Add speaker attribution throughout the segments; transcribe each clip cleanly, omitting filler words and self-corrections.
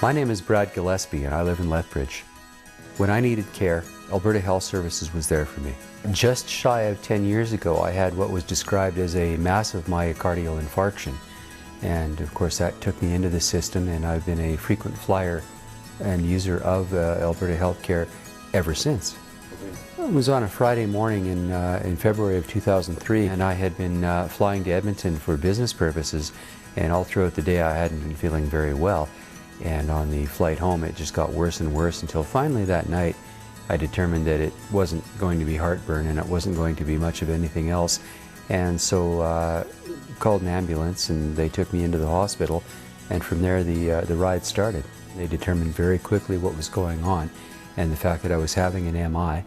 Speaker 1: My name is Brad Gillespie and I live in Lethbridge. When I needed care, Alberta Health Services was there for me. Just shy of 10 years ago, I had what was described as a massive myocardial infarction. And of course that took me into the system, and I've been a frequent flyer and user of Alberta Healthcare ever since. It was on a Friday morning in February of 2003, and I had been flying to Edmonton for business purposes, and all throughout the day I hadn't been feeling very well. And on the flight home it just got worse and worse until finally that night I determined that it wasn't going to be heartburn and it wasn't going to be much of anything else. And so called an ambulance and they took me into the hospital, and from there the ride started. They determined very quickly what was going on and the fact that I was having an MI.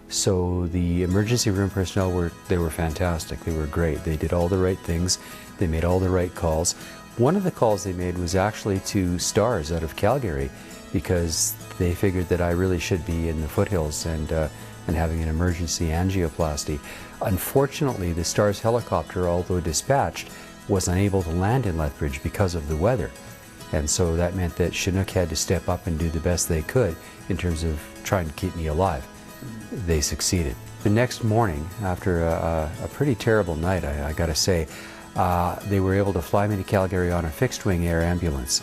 Speaker 1: So the emergency room personnel were fantastic. They were great. They did all the right things. They made all the right calls. One of the calls they made was actually to STARS out of Calgary, because they figured that I really should be in the foothills and having an emergency angioplasty. Unfortunately, the STARS helicopter, although dispatched, was unable to land in Lethbridge because of the weather. And so that meant that Chinook had to step up and do the best they could in terms of trying to keep me alive. They succeeded. The next morning, after a pretty terrible night, I gotta say, they were able to fly me to Calgary on a fixed-wing air ambulance.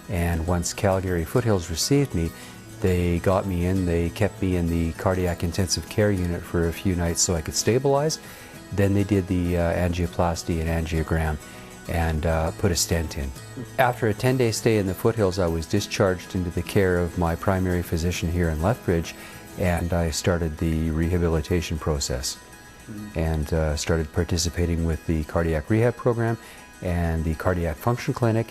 Speaker 1: And once Calgary Foothills received me, they got me in, they kept me in the cardiac intensive care unit for a few nights so I could stabilize. Then they did the angioplasty and angiogram and put a stent in. After a 10-day stay in the Foothills, I was discharged into the care of my primary physician here in Lethbridge, and I started the rehabilitation process and started participating with the cardiac rehab program and the cardiac function clinic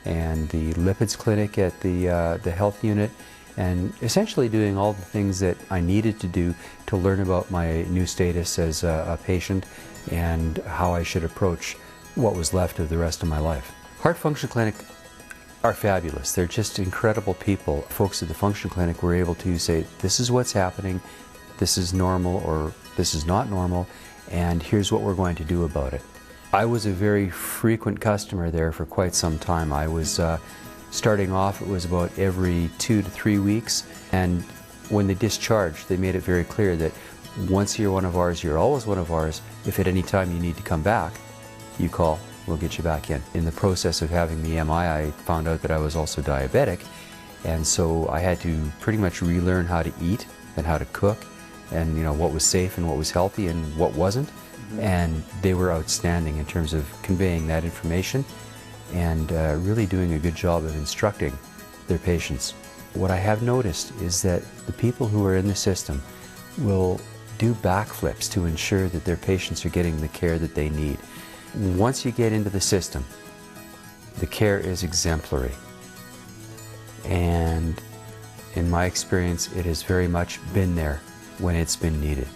Speaker 1: and the lipids clinic at the health unit, and essentially doing all the things that I needed to do to learn about my new status as a patient and how I should approach what was left of the rest of my life. Heart Function Clinic are fabulous. They're just incredible people. Folks at the Function Clinic were able to say, this is what's happening, this is normal or this is not normal, and here's what we're going to do about it. I was a very frequent customer there for quite some time. I was starting off, it was about every 2 to 3 weeks, and when they discharged, they made it very clear that once you're one of ours, you're always one of ours. If at any time you need to come back, you call, we'll get you back in. In the process of having the MI, I found out that I was also diabetic, and so I had to pretty much relearn how to eat and how to cook, and you know what was safe and what was healthy and what wasn't. And they were outstanding in terms of conveying that information and really doing a good job of instructing their patients. What I have noticed is that the people who are in the system will do backflips to ensure that their patients are getting the care that they need. Once you get into the system, the care is exemplary. And in my experience, it has very much been there when it's been needed.